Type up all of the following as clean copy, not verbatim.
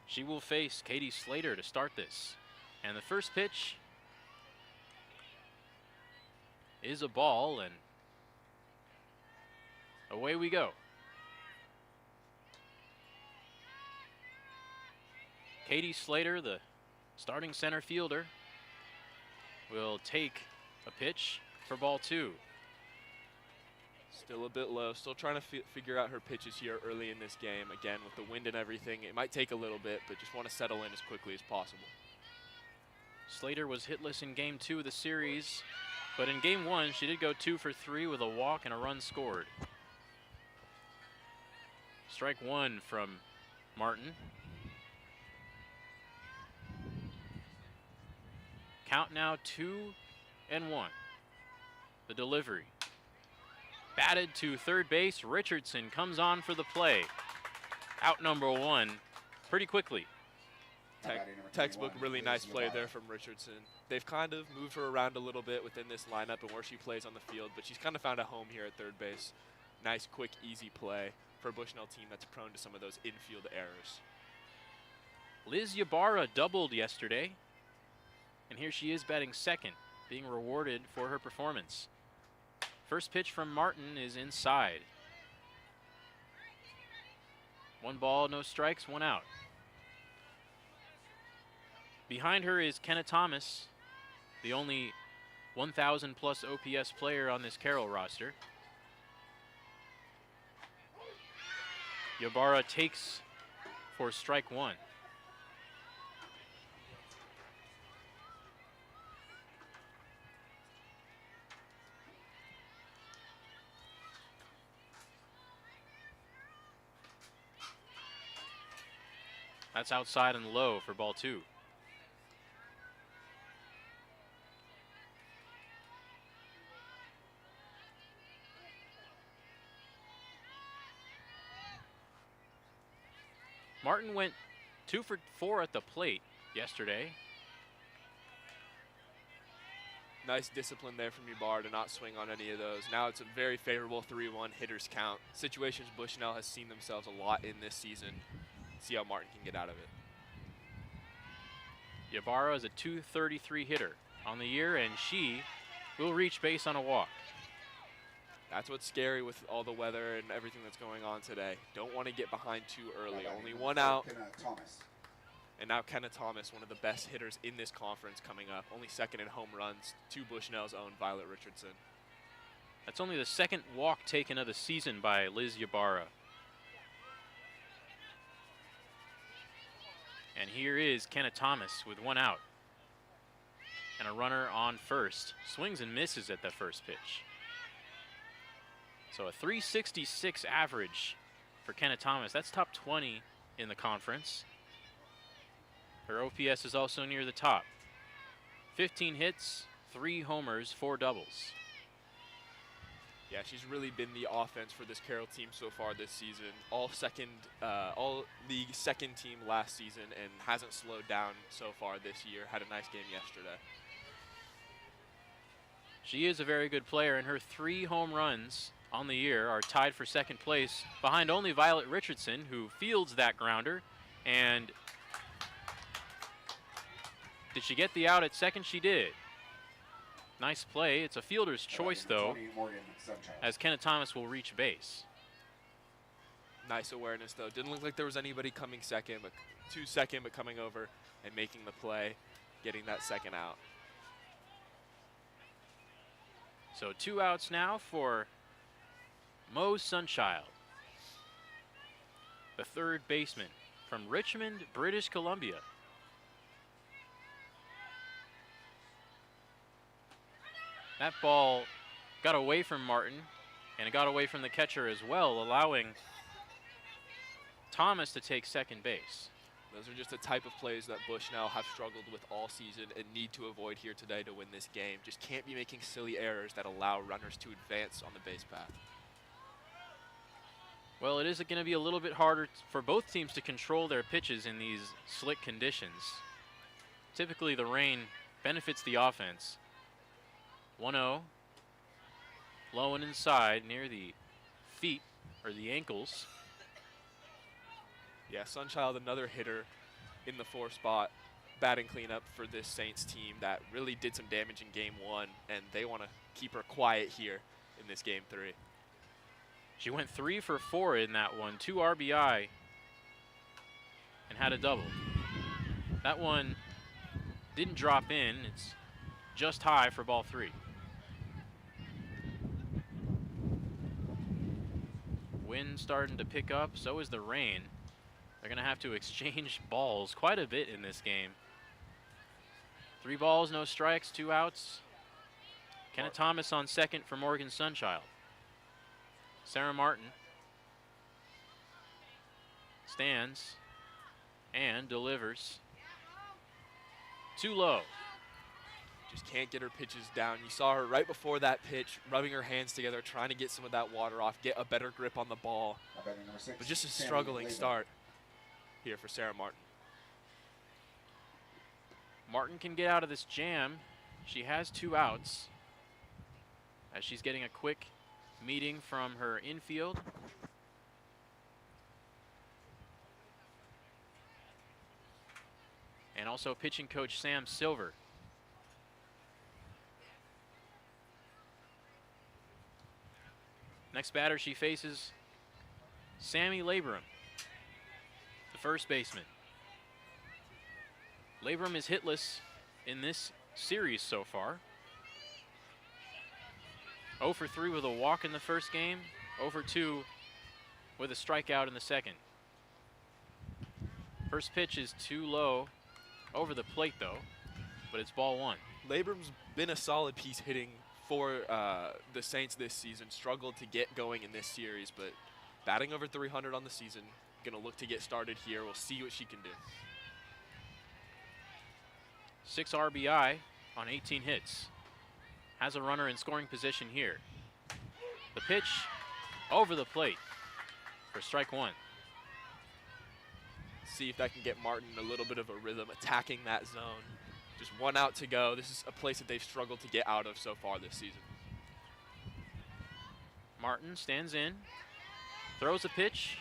She will face Katie Slater to start this. And the first pitch is a ball, and away we go. Katie Slater, the starting center fielder, will take a pitch for ball 2. Still a bit low, still trying to figure out her pitches here early in this game. Again, with the wind and everything, it might take a little bit, but just want to settle in as quickly as possible. Slater was hitless in game 2 of the series, but in game 1, she did go 2 for 3 with a walk and a run scored. Strike 1 from Martin. Count now 2-1. The delivery. Batted to third base. Richardson comes on for the play. Out number 1 pretty quickly. Textbook really nice play there from Richardson. They've kind of moved her around a little bit within this lineup and where she plays on the field, but she's kind of found a home here at third base. Nice, quick, easy play for a Bushnell team that's prone to some of those infield errors. Liz Ybarra doubled yesterday, and here she is batting second, being rewarded for her performance. First pitch from Martin is inside. 1 ball, no strikes, 1 out. Behind her is Kenna Thomas, the only 1,000 plus OPS player on this Carroll roster. Ybarra takes for strike 1. That's outside and low for ball 2. Martin went 2 for 4 at the plate yesterday. Nice discipline there from Ybarra to not swing on any of those. Now it's a very favorable 3-1 hitters count. Situations Bushnell has seen themselves a lot in this season. See how Martin can get out of it. Ybarra is a .233 hitter on the year, and she will reach base on a walk. That's what's scary with all the weather and everything that's going on today. Don't want to get behind too early. Only 1 out. And now Kenna Thomas, one of the best hitters in this conference coming up. Only second in home runs to Bushnell's own Violet Richardson. That's only the second walk taken of the season by Liz Ybarra. And here is Kenna Thomas with 1 out. And a runner on first. Swings and misses at that first pitch. So a .366 average for Kenna Thomas. That's top 20 in the conference. Her OPS is also near the top. 15 hits, 3 homers, 4 doubles. Yeah, she's really been the offense for this Carroll team so far this season. All league second team last season and hasn't slowed down so far this year. Had a nice game yesterday. She is a very good player, and her 3 home runs on the year are tied for second place behind only Violet Richardson, who fields that grounder. And did she get the out at second? She did. Nice play. It's a fielder's choice, though, as Kenna Thomas will reach base. Nice awareness, though. Didn't look like there was anybody coming second, but second, but coming over and making the play, getting that second out. So 2 outs now for Mo Sunchild, the third baseman from Richmond, British Columbia. That ball got away from Martin, and it got away from the catcher as well, allowing Thomas to take second base. Those are just the type of plays that Bushnell have struggled with all season and need to avoid here today to win this game. Just can't be making silly errors that allow runners to advance on the base path. Well, it is going to be a little bit harder for both teams to control their pitches in these slick conditions. Typically, the rain benefits the offense. 1-0. Low and inside near the feet or the ankles. Yeah, Sunchild, another hitter in the 4 spot, batting cleanup for this Saints team that really did some damage in game 1, and they want to keep her quiet here in this game 3. She went 3 for 4 in that one, 2 RBI, and had a double. That one didn't drop in. It's just high for ball 3. Wind starting to pick up, so is the rain. They're going to have to exchange balls quite a bit in this game. 3 balls, no strikes, 2 outs. Kenna Thomas on second for Morgan Sunchild. Sarah Martin stands and delivers. Too low. Just can't get her pitches down. You saw her right before that pitch, rubbing her hands together, trying to get some of that water off, get a better grip on the ball. But just a struggling start here for Sarah Martin. Martin can get out of this jam. She has 2 outs as she's getting a quick meeting from her infield. And also pitching coach Sam Silver. Next batter she faces Sammy Labrum, the first baseman. Labrum is hitless in this series so far. 0 for 3 with a walk in the first game, 0 for 2 with a strikeout in the second. First pitch is too low over the plate though, but it's ball 1. Labrum's been a solid piece hitting for the Saints this season. Struggled to get going in this series, but batting over 300 on the season. Gonna look to get started here. We'll see what she can do. 6 RBI on 18 hits. Has a runner in scoring position here. The pitch over the plate for strike 1. See if that can get Martin a little bit of a rhythm, attacking that zone. Just 1 out to go. This is a place that they've struggled to get out of so far this season. Martin stands in, throws a pitch,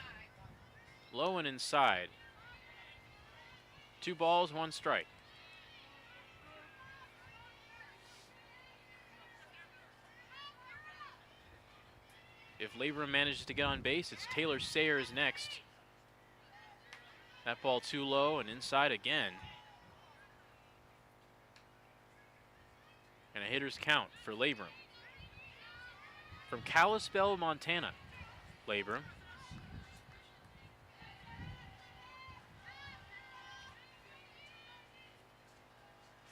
low and inside. 2 balls, 1 strike. If Labrum manages to get on base, it's Taylor Sayers next. That ball too low and inside again. And a hitter's count for Labrum. From Kalispell, Montana, Labrum.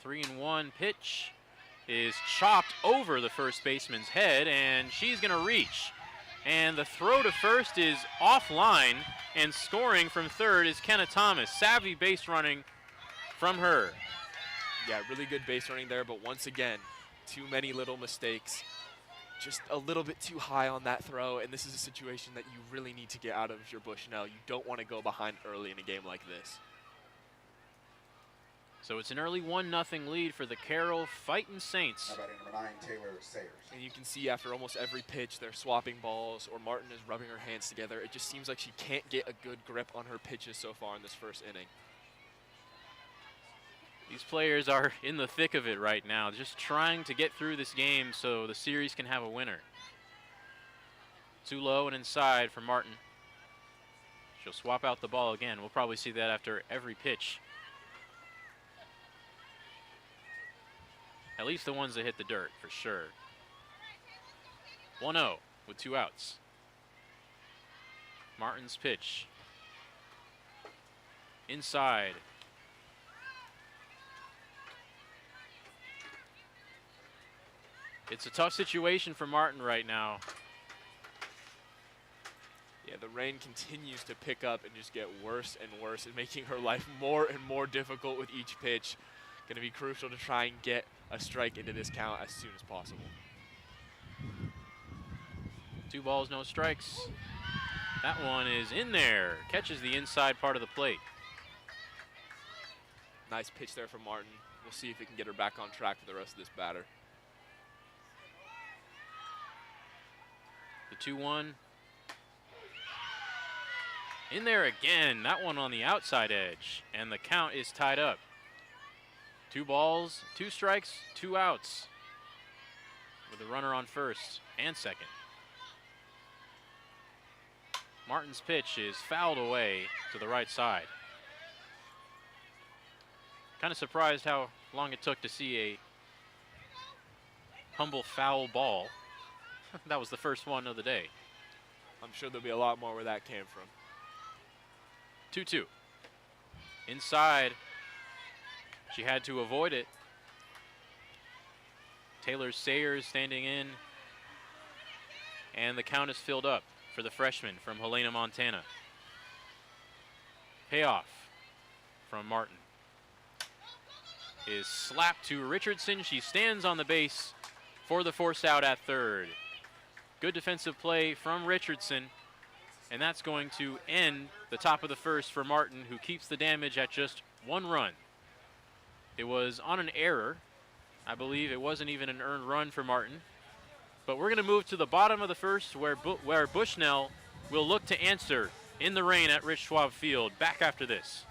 Three and 1 pitch is chopped over the first baseman's head, and she's going to reach. And the throw to first is offline, and scoring from third is Kenna Thomas. Savvy base running from her. Yeah, really good base running there, but once again, too many little mistakes. Just a little bit too high on that throw, and this is a situation that you really need to get out of your Bushnell. You don't want to go behind early in a game like this. So it's an early 1-0 lead for the Carroll Fightin' Saints. How about number 9, Taylor Sayers? And you can see after almost every pitch, they're swapping balls, or Martin is rubbing her hands together. It just seems like she can't get a good grip on her pitches so far in this first inning. These players are in the thick of it right now, just trying to get through this game so the series can have a winner. Too low and inside for Martin. She'll swap out the ball again. We'll probably see that after every pitch. At least the ones that hit the dirt, for sure. 1-0 with 2 outs. Martin's pitch. Inside. It's a tough situation for Martin right now. Yeah, the rain continues to pick up and just get worse and worse, and making her life more and more difficult with each pitch. Going to be crucial to try and get a strike into this count as soon as possible. 2 balls, no strikes. That one is in there. Catches the inside part of the plate. Nice pitch there from Martin. We'll see if we can get her back on track for the rest of this batter. The 2-1. In there again, that one on the outside edge, and the count is tied up. 2 balls, 2 strikes, 2 outs, with a runner on first and second. Martin's pitch is fouled away to the right side. Kind of surprised how long it took to see a humble foul ball. That was the first one of the day. I'm sure there'll be a lot more where that came from. 2-2. Inside, she had to avoid it. Taylor Sayers standing in, and the count is filled up for the freshman from Helena, Montana. Payoff from Martin is slapped to Richardson. She stands on the base for the force out at third. Good defensive play from Richardson, and that's going to end the top of the first for Martin, who keeps the damage at just 1 run. It was on an error. I believe it wasn't even an earned run for Martin. But we're going to move to the bottom of the first, where Bushnell will look to answer in the rain at Rich Schwab Field. Back after this.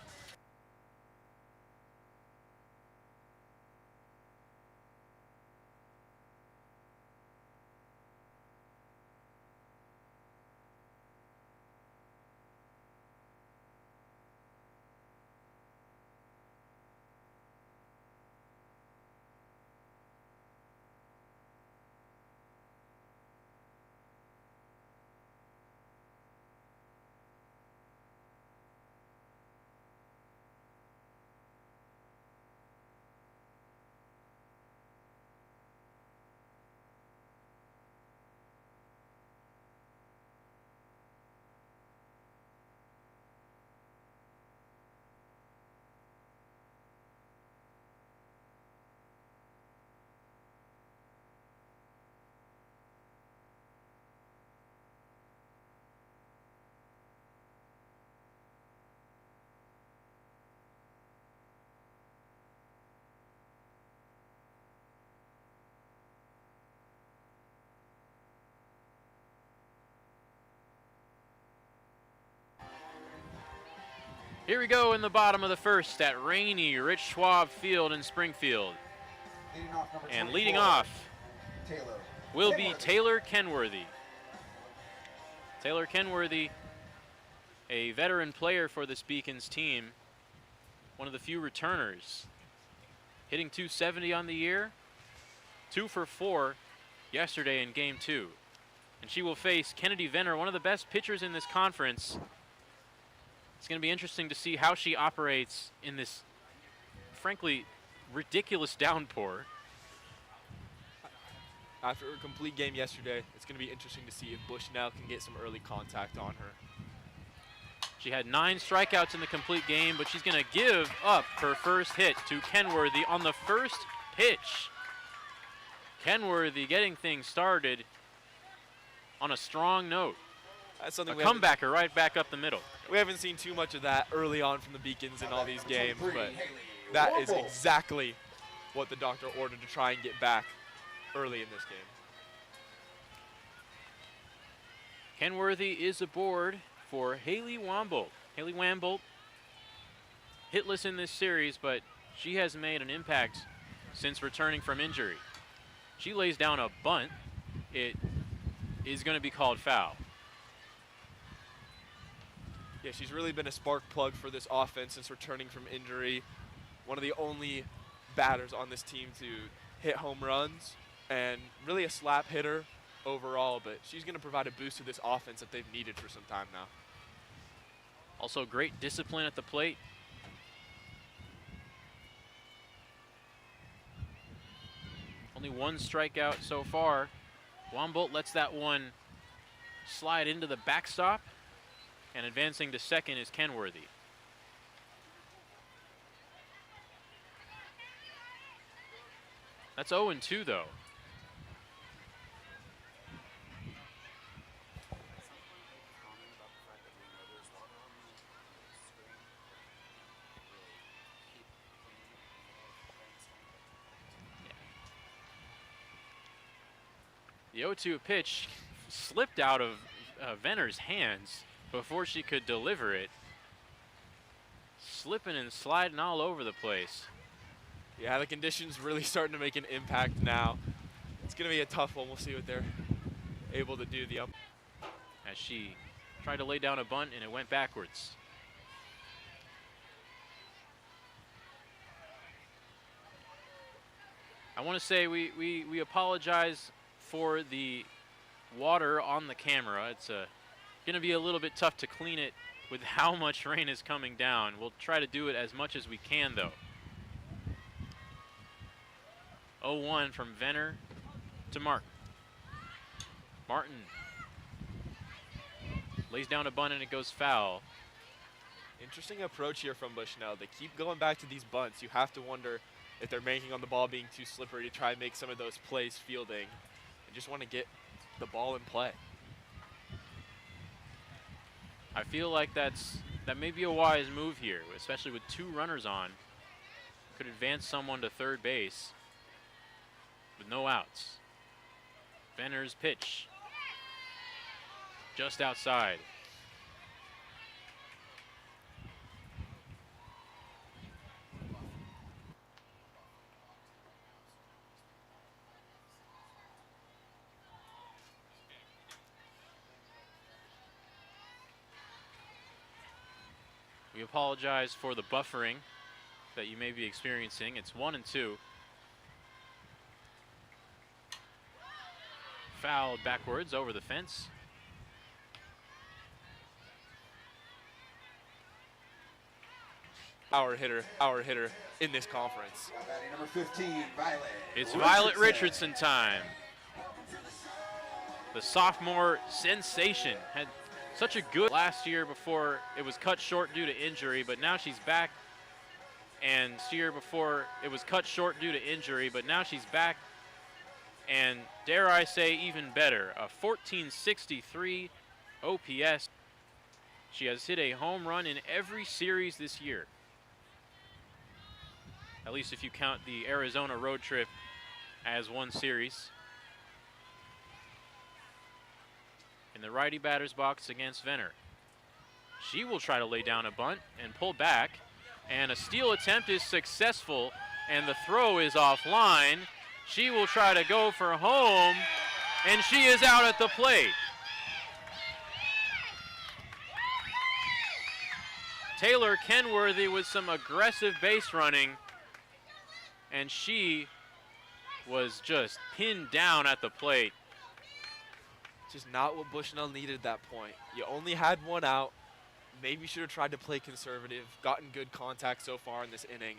Here we go in the bottom of the first at rainy Rich Schwab Field in Springfield. And leading off will be Taylor Kenworthy. Taylor Kenworthy, a veteran player for this Beacons team, one of the few returners, hitting .270 on the year, 2 for 4 yesterday in Game 2. And she will face Kennedy Venner, one of the best pitchers in this conference. It's going to be interesting to see how she operates in this, frankly, ridiculous downpour. After a complete game yesterday, it's going to be interesting to see if Bushnell can get some early contact on her. She had 9 strikeouts in the complete game, but she's going to give up her first hit to Kenworthy on the first pitch. Kenworthy getting things started on a strong note. That's something a comebacker right back up the middle. We haven't seen too much of that early on from the Beacons in all these games, but that is exactly what the doctor ordered to try and get back early in this game. Kenworthy is aboard for Haley Wambolt. Haley Wambolt, hitless in this series, but she has made an impact since returning from injury. She lays down a bunt. It is going to be called foul. Yeah, she's really been a spark plug for this offense since returning from injury. One of the only batters on this team to hit home runs, and really a slap hitter overall, but she's going to provide a boost to this offense that they've needed for some time now. Also great discipline at the plate. Only 1 strikeout so far. Wambolt lets that one slide into the backstop. And advancing to second is Kenworthy. That's 0-2 though. The 0-2 pitch slipped out of Venner's hands. before she could deliver it. Slipping and sliding all over the place. Yeah, the conditions really starting to make an impact now. It's going to be a tough one. We'll see what they're able to do. As she tried to lay down a bunt and it went backwards. I want to say we apologize for the water on the camera. It's going to be a little bit tough to clean it with how much rain is coming down. We'll try to do it as much as we can, though. 0-1 from Venner to Martin. Martin lays down a bunt and it goes foul. Interesting approach here from Bushnell. They keep going back to these bunts. You have to wonder if they're banking on the ball being too slippery to try and make some of those plays fielding. They just want to get the ball in play. I feel like that may be a wise move here, especially with 2 runners on. Could advance someone to third base with no outs. Venner's pitch just outside. We apologize for the buffering that you may be experiencing. It's 1-2. Fouled backwards over the fence. Our hitter in this conference. Number 15, Violet. It's Violet Richardson time. The sophomore sensation had such a good last year before it was cut short due to injury, but now she's back. And this year before it was cut short due to injury, but now she's back. And dare I say even better, a 1463 OPS. She has hit a home run in every series this year. At least if you count the Arizona road trip as one series. In the righty batter's box against Venner. She will try to lay down a bunt and pull back. And a steal attempt is successful. And the throw is offline. She will try to go for home. And she is out at the plate. Taylor Kenworthy with some aggressive base running. And she was just pinned down at the plate. Just not what Bushnell needed at that point. You only had 1 out. Maybe should have tried to play conservative, gotten good contact so far in this inning.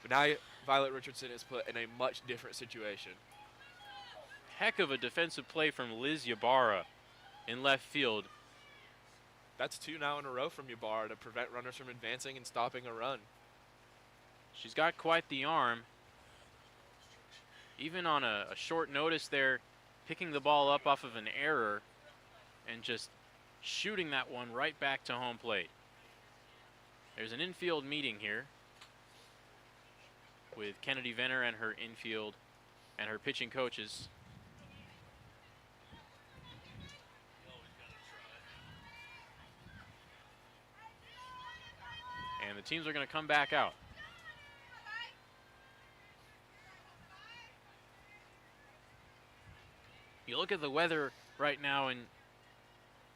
But now Violet Richardson is put in a much different situation. Heck of a defensive play from Liz Ybarra in left field. That's 2 now in a row from Ybarra to prevent runners from advancing and stopping a run. She's got quite the arm. Even on a short notice there, picking the ball up off of an error and just shooting that one right back to home plate. There's an infield meeting here with Kennedy Venner and her infield and her pitching coaches. And the teams are going to come back out. You look at the weather right now and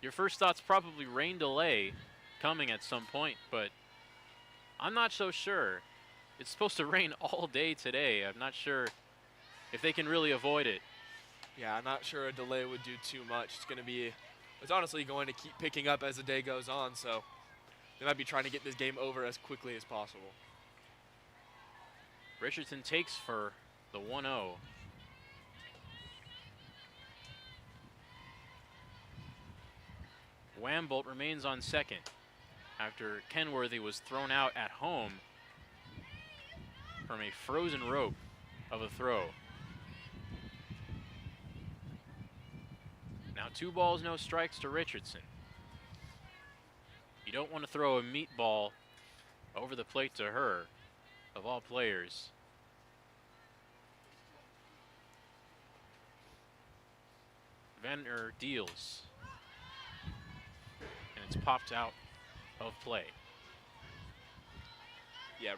your first thought's probably rain delay coming at some point, but I'm not so sure. It's supposed to rain all day today. I'm not sure if they can really avoid it. Yeah, I'm not sure a delay would do too much. It's honestly going to keep picking up as the day goes on, so they might be trying to get this game over as quickly as possible. Richardson takes for the 1-0. Wambolt remains on second after Kenworthy was thrown out at home from a frozen rope of a throw. Now 2 balls, no strikes to Richardson. You don't want to throw a meatball over the plate to her, of all players. Venner deals. And it's gets popped out of play. Yeah,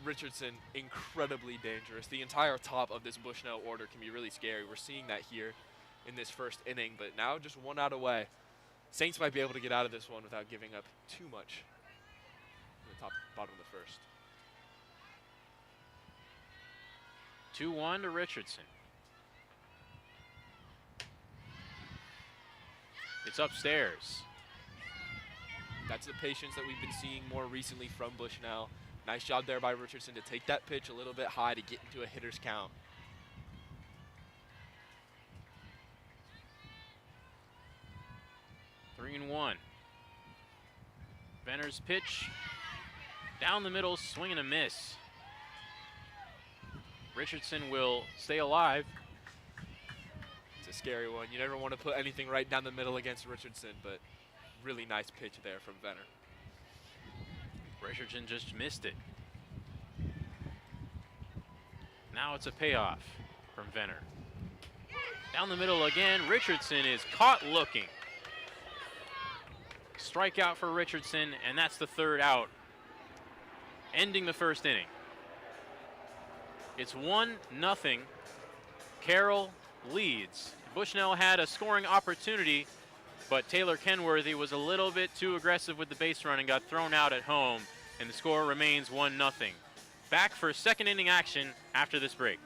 Richardson, incredibly dangerous. The entire top of this Bushnell order can be really scary. We're seeing that here in this first inning, but now just one out away. Saints might be able to get out of this one without giving up too much in the bottom of the first. 2-1 to Richardson. It's upstairs. That's the patience that we've been seeing more recently from Bushnell. Nice job there by Richardson to take that pitch a little bit high to get into a hitter's count. Three and one. Venner's pitch down the middle, swing and a miss. Richardson will stay alive. It's a scary one. You never want to put anything right down the middle against Richardson, but really nice pitch there from Venner. Richardson just missed it. Now it's a payoff from Venner. Down the middle again, Richardson is caught looking. Strikeout for Richardson, and that's the third out, ending the first inning. It's 1-0. Carroll leads. Bushnell had a scoring opportunity, but Taylor Kenworthy was a little bit too aggressive with the base run and got thrown out at home, and the score remains 1-0. Back for second inning action after this break.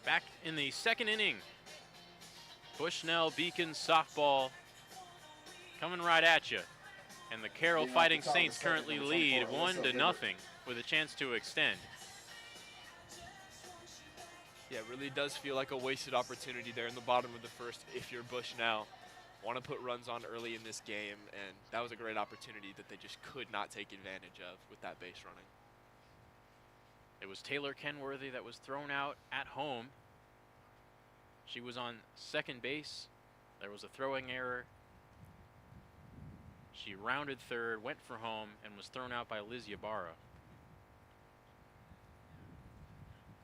Back in the second inning, Bushnell Beacon softball coming right at you. And the Carroll Fighting Saints currently lead 1-0 with a chance to extend. Yeah, it really does feel like a wasted opportunity there in the bottom of the first if you're Bushnell. Want to put runs on early in this game, and that was a great opportunity that they just could not take advantage of with that base running. It was Taylor Kenworthy that was thrown out at home. She was on second base. There was a throwing error. She rounded third, went for home, and was thrown out by Liz Ybarra.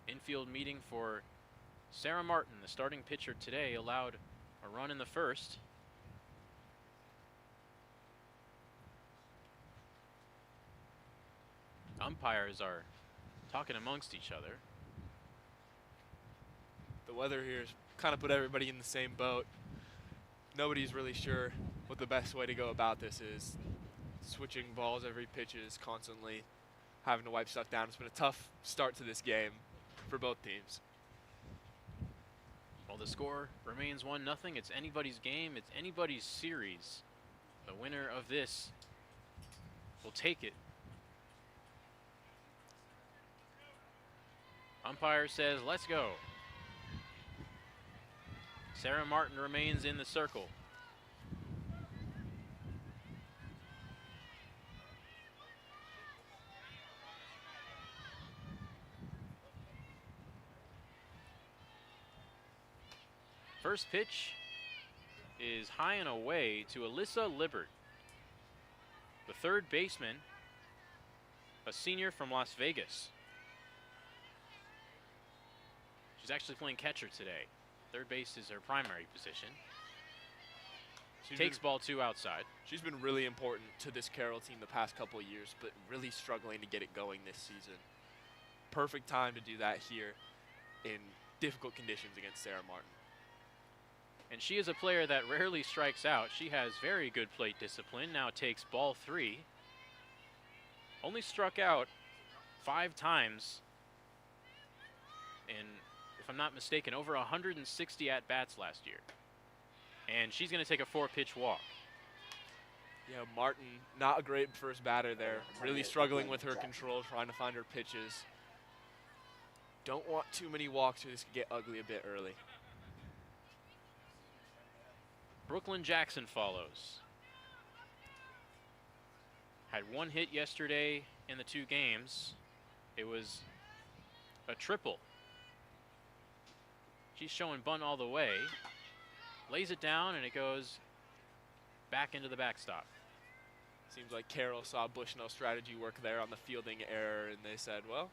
Infield meeting for Sarah Martin, the starting pitcher today, allowed a run in the first. Umpires are talking amongst each other. The weather here has kind of put everybody in the same boat. Nobody's really sure what the best way to go about this is. Switching balls every pitch is constantly having to wipe stuff down. It's been a tough start to this game for both teams. Well, the score remains 1-0. It's anybody's game. It's anybody's series. The winner of this will take it. Umpire says, let's go. Sarah Martin remains in the circle. First pitch is high and away to Alyssa Libbert, the third baseman, a senior from Las Vegas. She's actually playing catcher today. Third base is her primary position. Takes ball 2 outside. She's been really important to this Carroll team the past couple of years, but really struggling to get it going this season. Perfect time to do that here in difficult conditions against Sarah Martin. And she is a player that rarely strikes out. She has very good plate discipline. Now takes ball 3. Only struck out 5 times in, if I'm not mistaken, over 160 at-bats last year. And she's going to take a 4-pitch walk. Yeah, Martin, not a great first batter there. Really struggling with her control, trying to find her pitches. Don't want too many walks or this could get ugly a bit early. Brooklyn Jackson follows. Had 1 hit yesterday in the 2 games. It was a triple. She's showing bunt all the way. Lays it down and it goes back into the backstop. Seems like Carroll saw Bushnell strategy work there on the fielding error, and they said, well,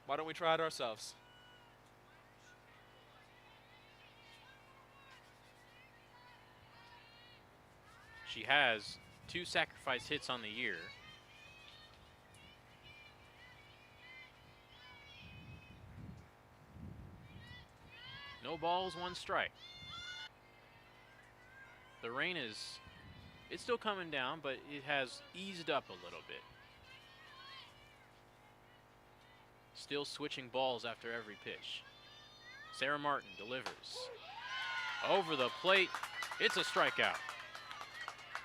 why don't we try it ourselves? She has 2 sacrifice hits on the year. No balls, 1 strike. The rain it's still coming down, but it has eased up a little bit. Still switching balls after every pitch. Sarah Martin delivers. Over the plate, it's a strikeout.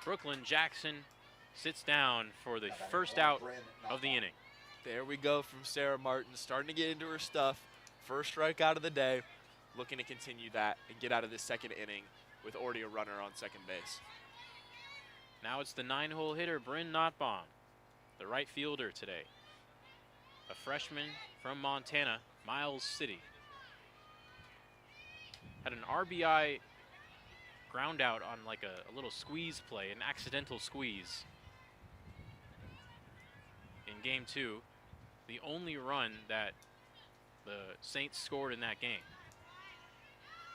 Brooklyn Jackson sits down for the first out of the inning. There we go from Sarah Martin, starting to get into her stuff. First strikeout of the day, looking to continue that and get out of this second inning with already a runner on second base. Now it's the 9-hole hitter, Bryn Notbaum, the right fielder today. A freshman from Montana, Miles City. Had an RBI ground out on like a little squeeze play, an accidental squeeze in game 2. The only run that the Saints scored in that game.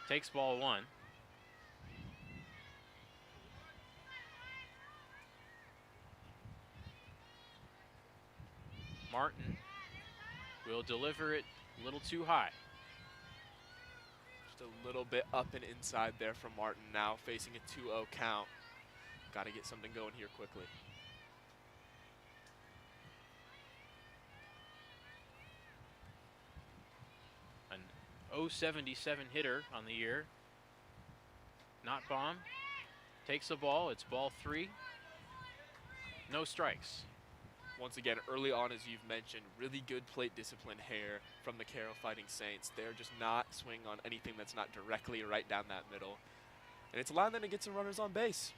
Takes ball 1. Martin will deliver it a little too high. Just a little bit up and inside there from Martin now, facing a 2-0 count. Got to get something going here quickly. An .077 hitter on the year. Notbaum takes the ball. It's ball 3. No strikes. Once again, early on, as you've mentioned, really good plate discipline here from the Carroll Fighting Saints. They're just not swinging on anything that's not directly right down that middle. And it's allowing them to get some runners on base.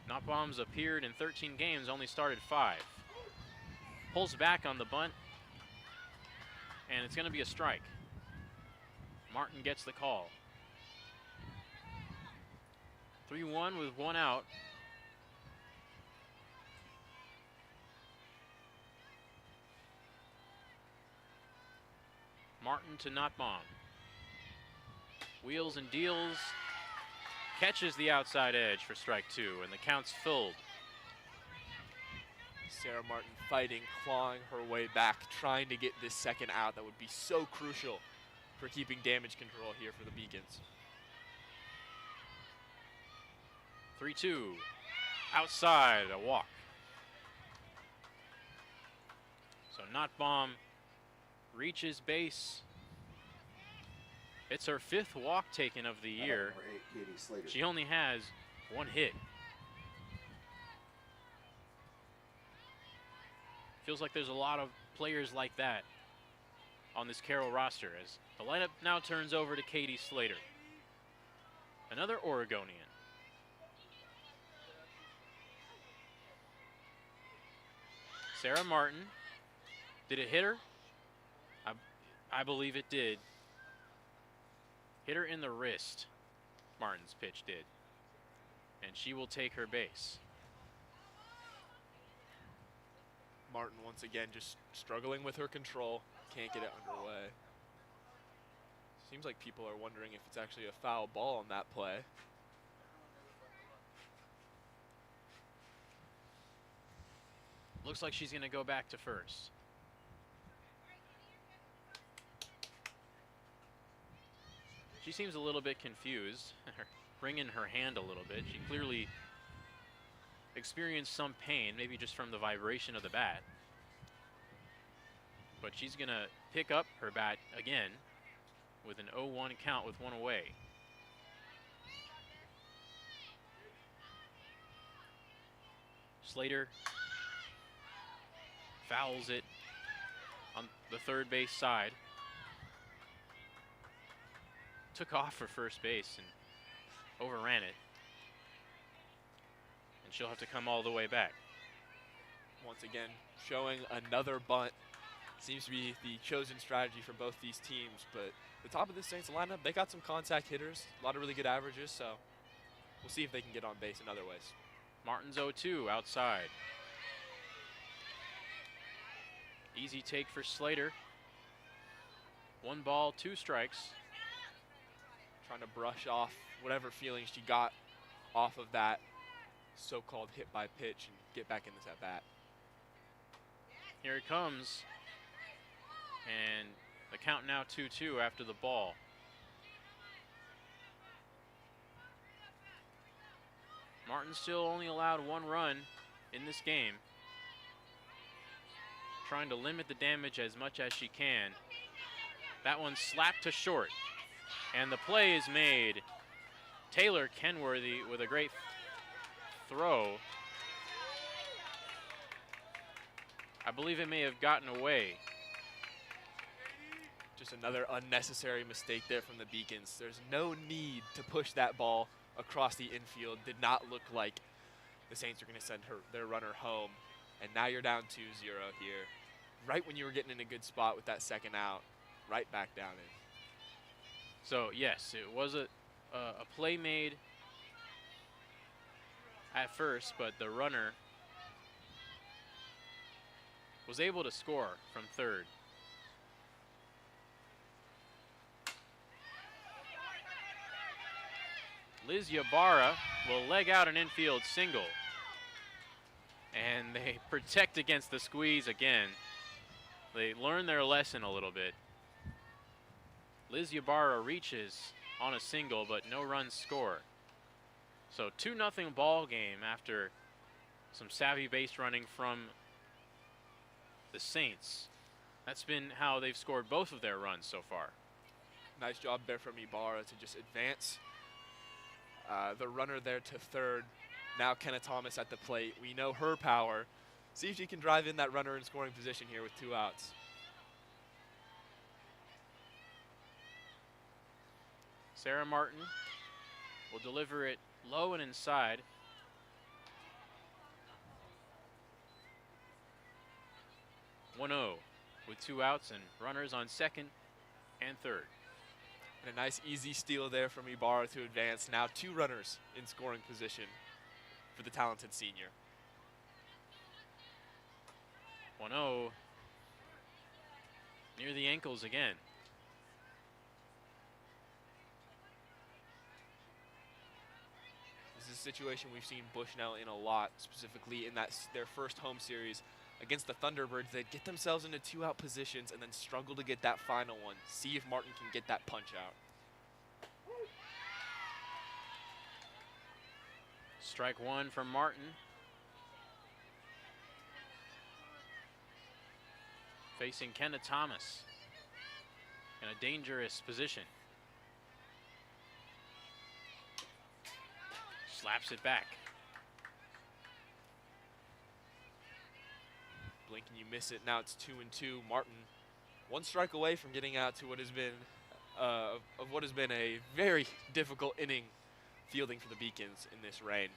Notbaum's appeared in 13 games, only started 5. Pulls back on the bunt, and it's going to be a strike. Martin gets the call. 3-1 with 1 out. Martin to Notbaum. Wheels and deals. Catches the outside edge for strike 2, and the count's filled. Sarah Martin fighting, clawing her way back, trying to get this second out. That would be so crucial for keeping damage control here for the Beacons. 3-2. Outside, a walk. So Notbaum reaches base. It's her 5th walk taken of the year. She only has 1 hit. Feels like there's a lot of players like that on this Carroll roster as the lineup now turns over to Katie Slater, another Oregonian. Sarah Martin, did it hit her? I believe it did. Hit her in the wrist, Martin's pitch did. And she will take her base. Martin once again just struggling with her control. Can't get it underway. Seems like people are wondering if it's actually a foul ball on that play. Looks like she's going to go back to first. She seems a little bit confused, wringing her hand a little bit. She clearly experienced some pain, maybe just from the vibration of the bat. But she's going to pick up her bat again with an 0-1 count with one away. Slater fouls it on the third base side. Took off for first base and overran it. And she'll have to come all the way back. Once again, showing another bunt. Seems to be the chosen strategy for both these teams, but the top of the Saints lineup, they got some contact hitters, a lot of really good averages, so we'll see if they can get on base in other ways. Martin's 0-2 outside. Easy take for Slater. 1 ball, 2 strikes. Trying to brush off whatever feelings she got off of that so-called hit by pitch and get back into that bat. Here it comes. And the count now 2-2 after the ball. Martin still only allowed 1 run in this game. Trying to limit the damage as much as she can. That one slapped to short. And the play is made. Taylor Kenworthy with a great throw. I believe it may have gotten away. Just another unnecessary mistake there from the Beacons. There's no need to push that ball across the infield. Did not look like the Saints are going to send their runner home. And now you're down 2-0 here. Right when you were getting in a good spot with that second out, right back down in. So yes, it was a play made at first, but the runner was able to score from third. Liz Ybarra will leg out an infield single. And they protect against the squeeze again. They learn their lesson a little bit. Liz Ybarra reaches on a single, but no runs score. So 2-0 ball game after some savvy base running from the Saints. That's been how they've scored both of their runs so far. Nice job there from Ybarra to just advance the runner there to third. Now Kenna Thomas at the plate. We know her power. See if she can drive in that runner in scoring position here with 2 outs. Sarah Martin will deliver it low and inside. (1-0) with 2 outs and runners on second and third. And a nice easy steal there from Ybarra to advance. Now 2 runners in scoring position for the talented senior. 1-0 near the ankles again. This is a situation we've seen Bushnell in a lot, specifically in their first home series against the Thunderbirds. They get themselves into 2-out positions and then struggle to get that final one. See if Martin can get that punch out. Strike 1 from Martin. Facing Kenna Thomas in a dangerous position. Slaps it back. Blink and you miss it. Now it's 2-2. Martin, 1 strike away from getting out to what has been a very difficult inning fielding for the Beacons in this rain.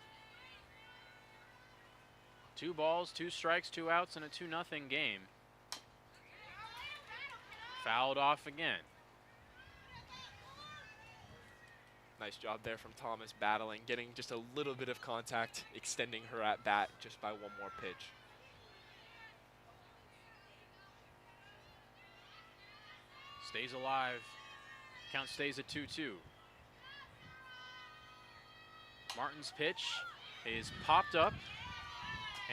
2 balls, 2 strikes, 2 outs, and a 2-0 game. Fouled off again. Nice job there from Thomas battling, getting just a little bit of contact, extending her at bat just by 1 more pitch. Stays alive. Count stays at 2-2. Martin's pitch is popped up,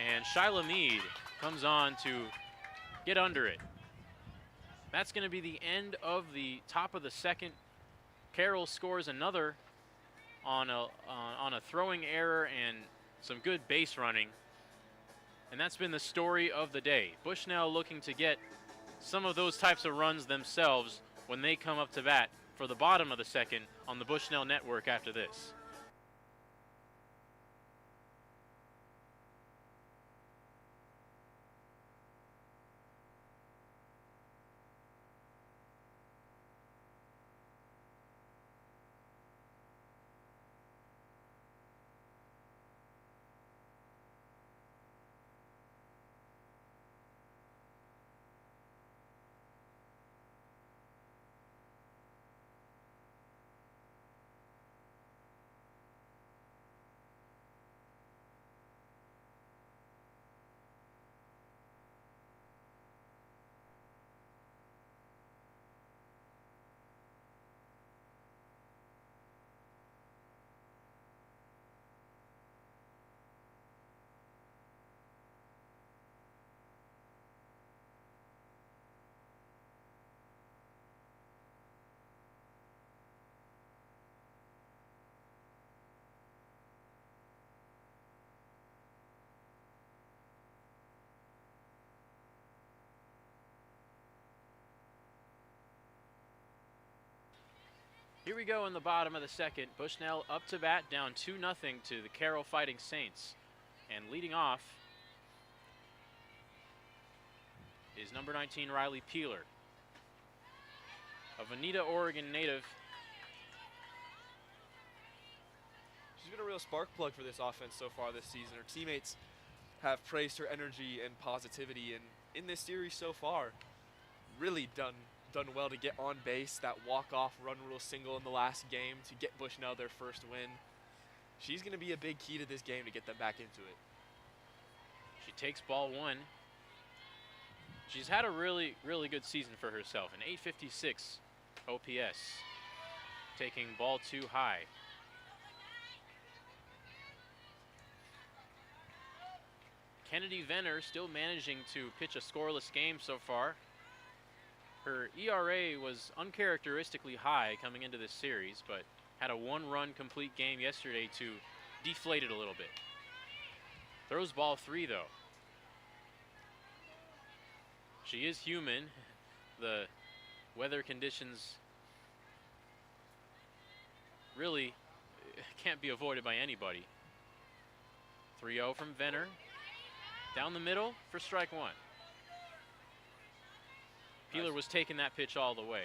and Shyla Mead comes on to get under it. That's going to be the end of the top of the second. Carroll scores another on a throwing error and some good base running. And that's been the story of the day. Bushnell looking to get some of those types of runs themselves when they come up to bat for the bottom of the second on the Bushnell network after this. Here we go in the bottom of the second. Bushnell up to bat, down 2-0 to the Carroll Fighting Saints. And leading off is number 19, Riley Peeler, a Veneta, Oregon native. She's been a real spark plug for this offense so far this season. Her teammates have praised her energy and positivity, and in this series so far, really done well to get on base. That walk-off run rule single in the last game to get Bushnell their first win. She's going to be a big key to this game to get them back into it. She takes ball one. She's had a really good season for herself. An 856 OPS, taking ball two high. Kennedy Venner still managing to pitch a scoreless game so far. Her ERA was uncharacteristically high coming into this series, but had a one-run complete game yesterday to deflate it a little bit. Throws ball three, though. She is human. The weather conditions really can't be avoided by anybody. 3-0 from Venner. Down the middle for strike one. Peeler was taking that pitch all the way.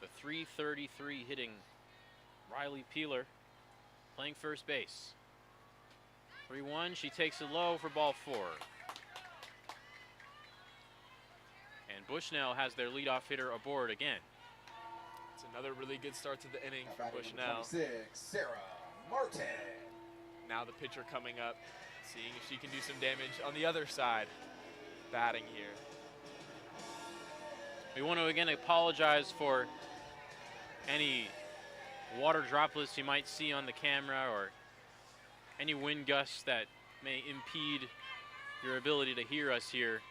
The .333 hitting Riley Peeler, playing first base. 3-1, she takes it low for ball four. And Bushnell has their leadoff hitter aboard again. It's another really good start to the inning for Bushnell. 26, Sarah Martin. Now the pitcher coming up, seeing if she can do some damage on the other side, batting here. We want to again apologize for any water droplets you might see on the camera or any wind gusts that may impede your ability to hear us here.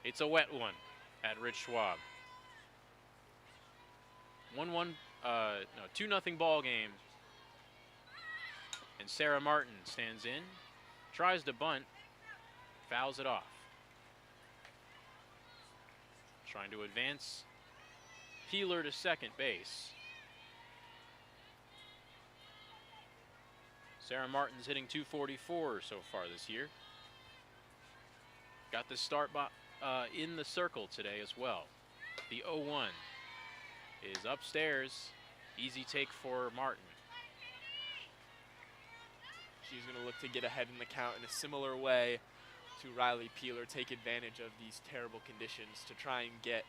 It's a wet one at Rich Schwab. 2-0 ball game. And Sarah Martin stands in, tries to bunt, fouls it off. Trying to advance Peeler to second base. Sarah Martin's hitting .244 so far this year. Got the start in the circle today as well. The 0-1 is upstairs. Easy take for Martin. She's going to look to get ahead in the count in a similar way to Riley Peeler, take advantage of these terrible conditions to try and get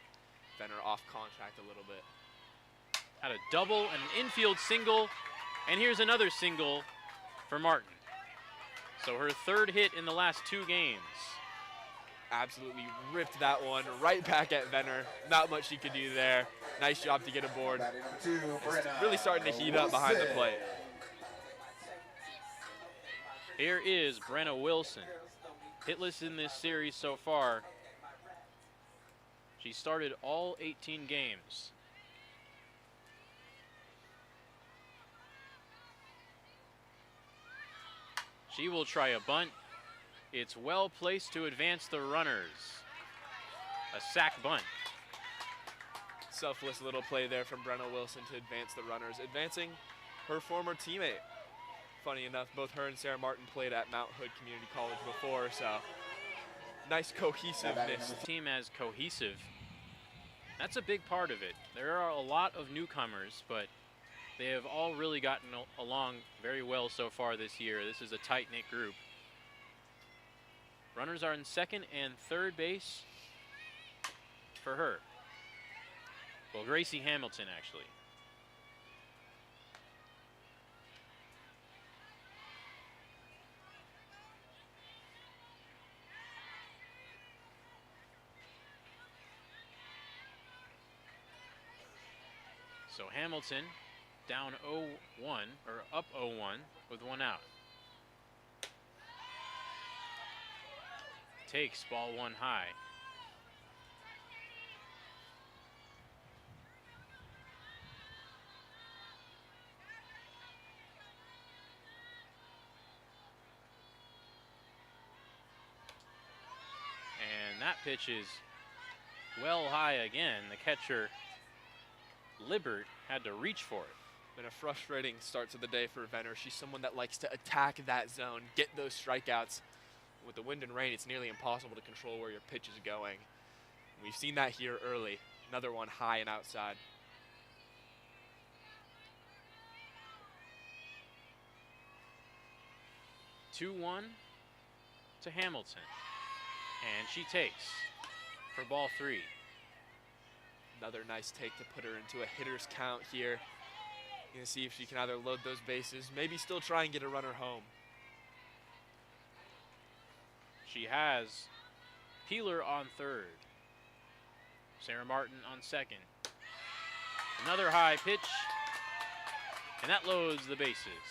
Venner off contract a little bit. Had a double and an infield single, and here's another single for Martin. So her third hit in the last two games. Absolutely ripped that one right back at Venner. Not much she could do there. Nice job to get aboard. It's really starting to heat up behind the plate. Here is Brenna Wilson. Hitless in this series so far. She started all 18 games. She will try a bunt. It's well placed to advance the runners. A sac bunt. Selfless little play there from Brenna Wilson to advance the runners, advancing her former teammate. Funny enough, both her and Sarah Martin played at Mount Hood Community College before, so nice cohesiveness. Team as cohesive. That's a big part of it. There are a lot of newcomers, but they have all really gotten along very well so far this year. This is a tight-knit group. Runners are in second and third base for her. Well, Gracie Hamilton, actually. So Hamilton down 0-1, or up 0-1 with one out. Takes ball one high. And that pitch is well high again. The catcher, Libbert, had to reach for it. Been a frustrating start to the day for Venner. She's someone that likes to attack that zone, get those strikeouts. With the wind and rain, it's nearly impossible to control where your pitch is going. We've seen that here early. Another one high and outside. Two-one to Hamilton. And she takes for ball three. Another nice take to put her into a hitter's count here. Gonna see if she can either load those bases, maybe still try and get a runner home. She has Peeler on third. Sarah Martin on second. Another high pitch, and that loads the bases.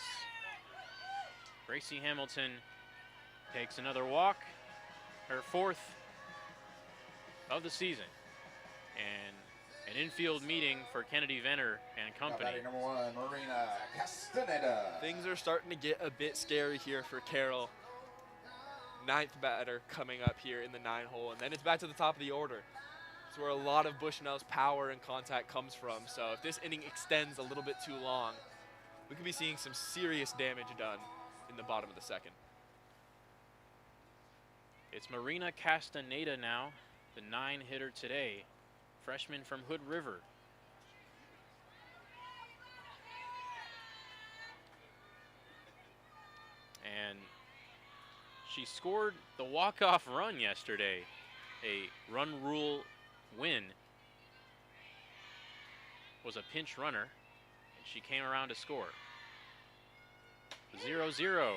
Gracie Hamilton takes another walk, her fourth of the season. And an infield meeting for Kennedy Venner and company. Number one, Marina Castaneda. Things are starting to get a bit scary here for Carroll. Ninth batter coming up here in the 9-hole, and then it's back to the top of the order. It's where a lot of Bushnell's power and contact comes from. So if this inning extends a little bit too long, we could be seeing some serious damage done in the bottom of the second. It's Marina Castaneda now, the 9-hitter today. Freshman from Hood River. And she scored the walk-off run yesterday, a run rule win. Was a pinch runner, and she came around to score. 0-0,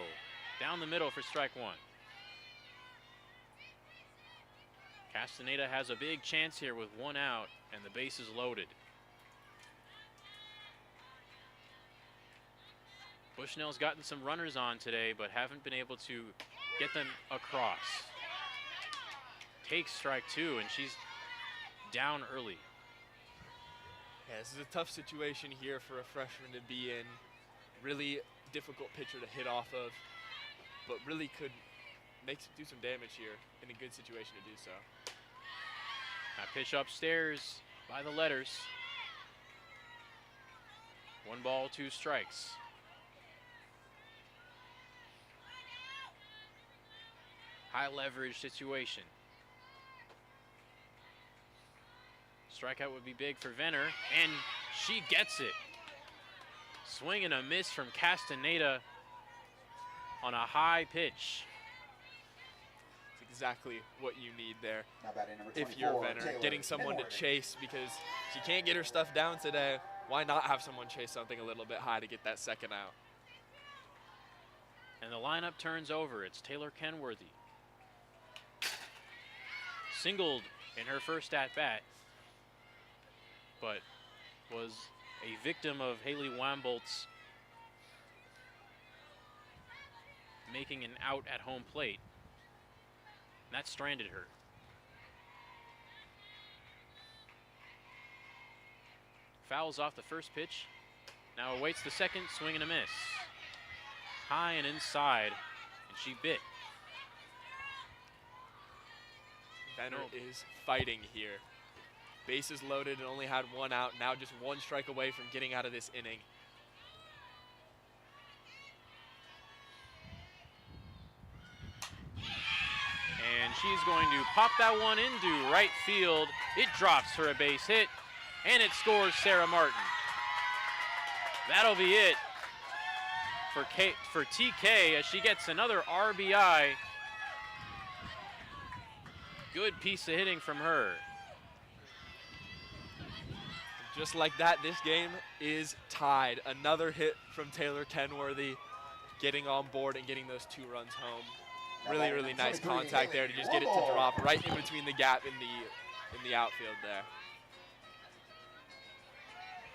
down the middle for strike one. Castaneda has a big chance here with one out, and the base is loaded. Bushnell's gotten some runners on today, but haven't been able to get them across. Takes strike two, and she's down early. Yeah, this is a tough situation here for a freshman to be in. Really difficult pitcher to hit off of, but really could do some damage here in a good situation to do so. That pitch upstairs by the letters. 1 ball, 2 strikes. High leverage situation. Strikeout would be big for Venner, and she gets it. Swing and a miss from Castaneda on a high pitch. It's exactly what you need there Number if you're 24, Venner. Taylor Getting someone to Kenworthy. chase because she can't get her stuff down today. Why not have someone chase something a little bit high to get that second out? And the lineup turns over. It's Taylor Kenworthy. Singled in her first at-bat, but was a victim of Haley Wambolt's making an out at home plate. And that stranded her. Fouls off the first pitch. Now awaits the second, swing and a miss. High and inside, and she bit. Venner is fighting here. Bases loaded and only had one out. Now just one strike away from getting out of this inning. And she's going to pop that one into right field. It drops for a base hit, and it scores Sarah Martin. That'll be it for TK as she gets another RBI. Good piece of hitting from her. Just like that, this game is tied. Another hit from Taylor Kenworthy, getting on board and getting those 2 runs home. Really, really nice contact there to just get it to drop right in between the gap in the outfield there.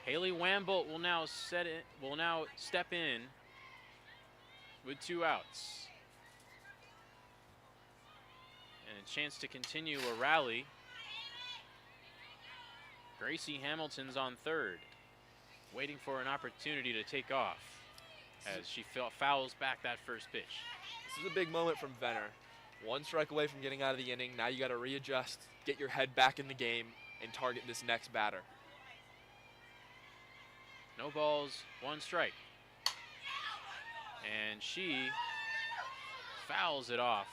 Haley Wambolt will now step in with 2 outs. And a chance to continue a rally. Gracie Hamilton's on third, waiting for an opportunity to take off as she fouls back that first pitch. This is a big moment from Venner. 1 strike away from getting out of the inning. Now you got to readjust, get your head back in the game, and target this next batter. No balls, 1 strike. And she fouls it off.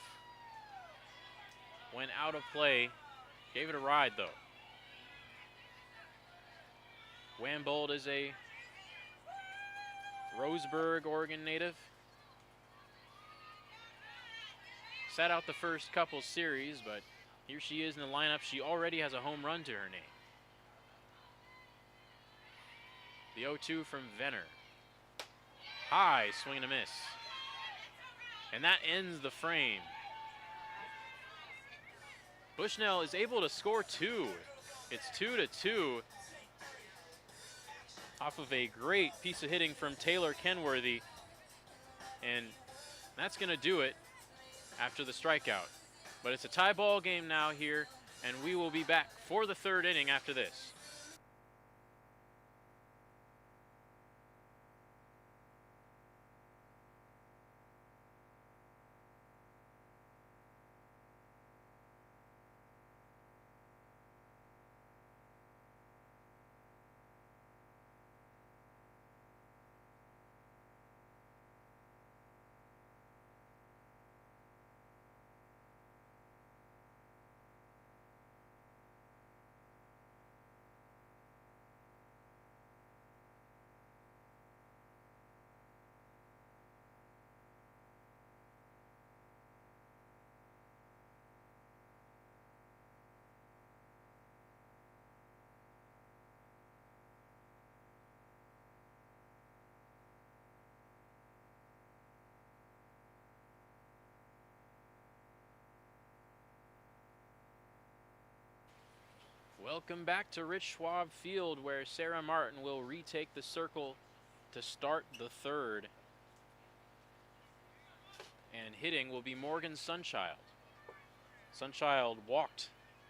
Went out of play, gave it a ride though. Wambold is a Roseburg, Oregon native. Sat out the first couple series, but here she is in the lineup. She already has a home run to her name. The 0-2 from Venner. High, swing and a miss. And that ends the frame. Bushnell is able to score 2. It's 2-2. Off of a great piece of hitting from Taylor Kenworthy. And that's going to do it after the strikeout. But it's a tie ball game now here, and we will be back for the 3rd inning after this. Welcome back to Rich Schwab Field, where Sarah Martin will retake the circle to start the 3rd. And hitting will be Morgan Sunchild. Sunchild walked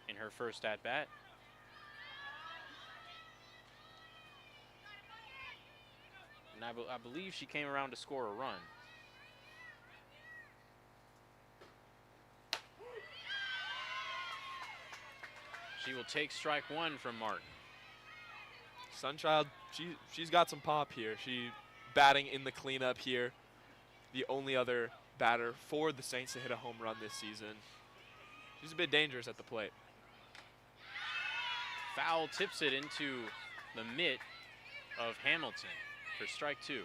in her first at-bat. And I believe she came around to score a run. She will take strike 1 from Martin. Sunchild, she's got some pop here. She batting in the cleanup here. The only other batter for the Saints to hit a home run this season. She's a bit dangerous at the plate. Foul tips it into the mitt of Hamilton for strike 2.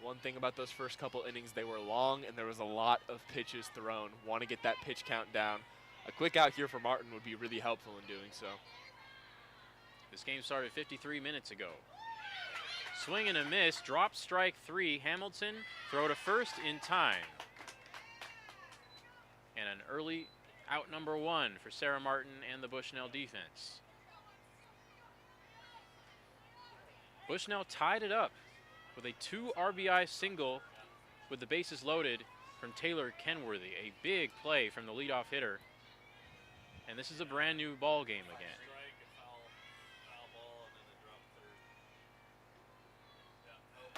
One thing about those first couple innings, they were long and there was a lot of pitches thrown. Want to get that pitch count down. A quick out here for Martin would be really helpful in doing so. This game started 53 minutes ago. Swing and a miss, drop strike 3. Hamilton, throw to first in time. And an early out number 1 for Sarah Martin and the Bushnell defense. Bushnell tied it up with a 2 RBI single with the bases loaded from Taylor Kenworthy. A big play from the leadoff hitter. And this is a brand new ball game again.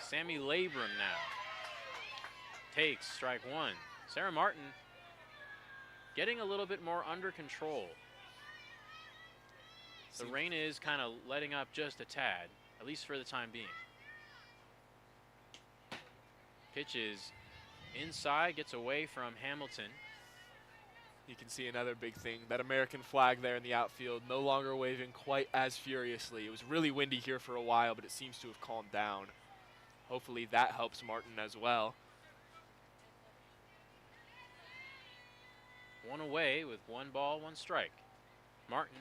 Sammy Labrum now takes strike 1. Sarah Martin getting a little bit more under control. The rain is kind of letting up just a tad, at least for the time being. Pitches inside, gets away from Hamilton. You can see another big thing, that American flag there in the outfield, no longer waving quite as furiously. It was really windy here for a while, but it seems to have calmed down. Hopefully that helps Martin as well. 1 away with 1 ball, 1 strike. Martin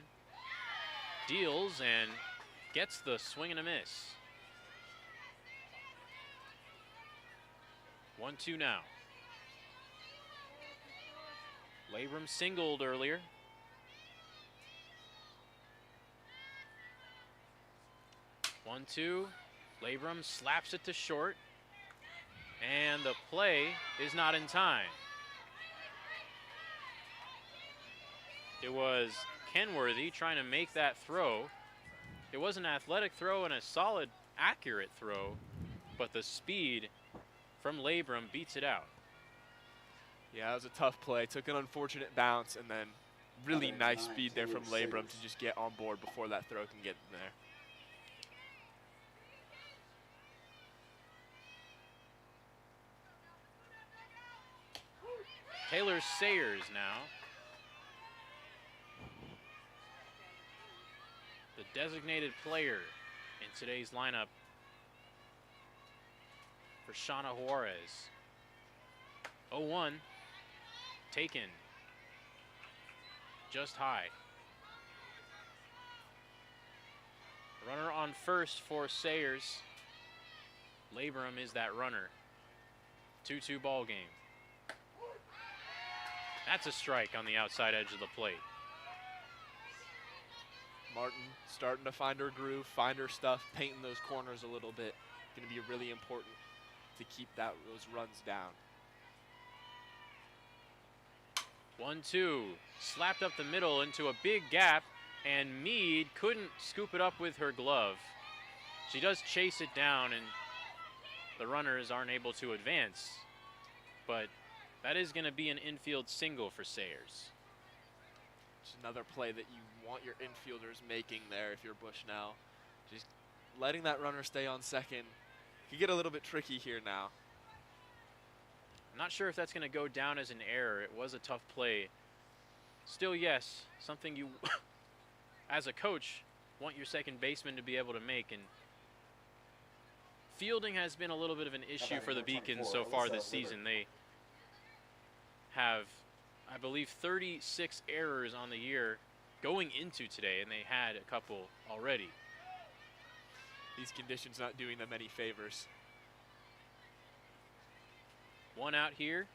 deals and gets the swing and a miss. 1-2 now. Labrum singled earlier. One, two. Labrum slaps it to short. And the play is not in time. It was Kenworthy trying to make that throw. It was an athletic throw and a solid, accurate throw, but the speed from Labrum beats it out. Yeah, it was a tough play. Took an unfortunate bounce, and then really nice speed there from Labrum to just get on board before that throw can get in there. Taylor Sayers now. The designated player in today's lineup for Shauna Juarez. 0-1. Taken. Just high. Runner on first for Sayers. Labrum is that runner. 2-2 ball game. That's a strike on the outside edge of the plate. Martin starting to find her groove, find her stuff, painting those corners a little bit. Going to be really important to keep those runs down. 1-2, slapped up the middle into a big gap, and Meade couldn't scoop it up with her glove. She does chase it down, and the runners aren't able to advance. But that is going to be an infield single for Sayers. It's another play that you want your infielders making there if you're Bushnell. Just letting that runner stay on second. Could get a little bit tricky here now. I'm not sure if that's going to go down as an error. It was a tough play. Still, yes, something you, as a coach, want your second baseman to be able to make. And fielding has been a little bit of an issue for the Beacons so far this season. They have, I believe, 36 errors on the year going into today, and they had a couple already. These conditions not doing them any favors. 1 out here.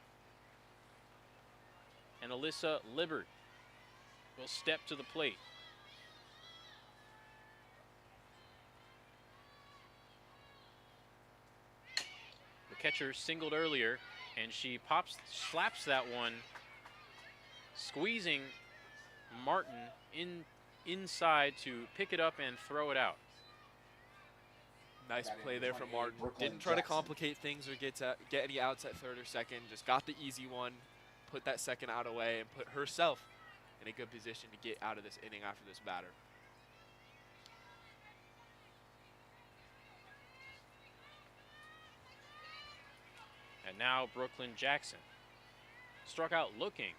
And Alyssa Libbert will step to the plate. The catcher singled earlier, and she slaps that one, squeezing Martin inside to pick it up and throw it out. Nice play there from Martin. Didn't try to complicate things or get any outs at third or second. Just got the easy one, put that second out away, and put herself in a good position to get out of this inning after this batter. And now Brooklyn Jackson struck out looking.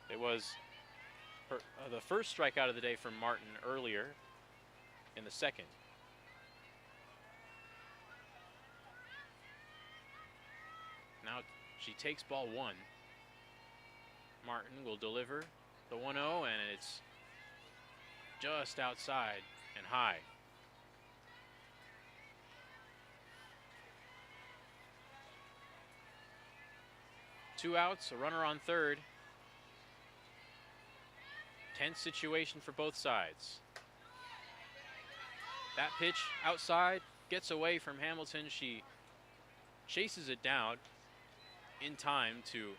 It was the first strikeout of the day from Martin earlier in the second. Now she takes ball 1. Martin will deliver the 1-0, and it's just outside and high. Two outs, a runner on third. Tense situation for both sides. That pitch outside gets away from Hamilton. She chases it down in time to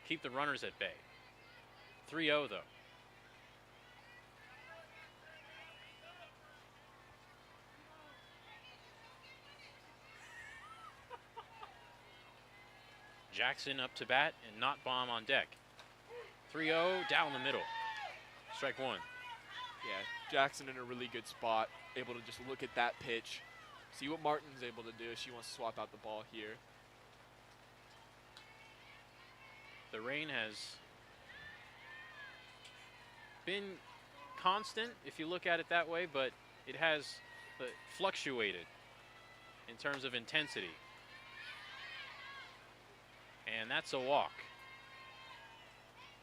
keep the runners at bay. 3-0 though. Jackson up to bat and Nottbaum on deck. 3-0 down the middle. Strike one. Yeah, Jackson in a really good spot, able to just look at that pitch, see what Martin's able to do. She wants to swap out the ball here. The rain has been constant, if you look at it that way, but it has fluctuated in terms of intensity. And that's a walk.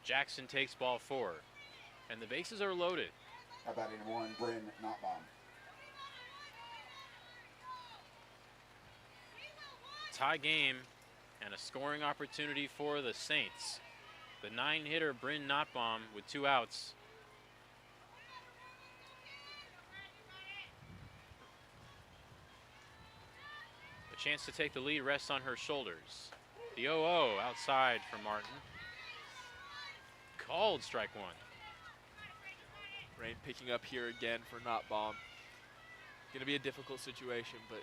Jackson takes ball 4, and the bases are loaded. How about in one, Bryn Nottbaum? Tie game and a scoring opportunity for the Saints. The 9-hitter Bryn Nottbaum with 2 outs. A chance to take the lead rests on her shoulders. The 0-0 outside for Martin. Called strike one. Rain picking up here again for Nottbaum. Gonna be a difficult situation, but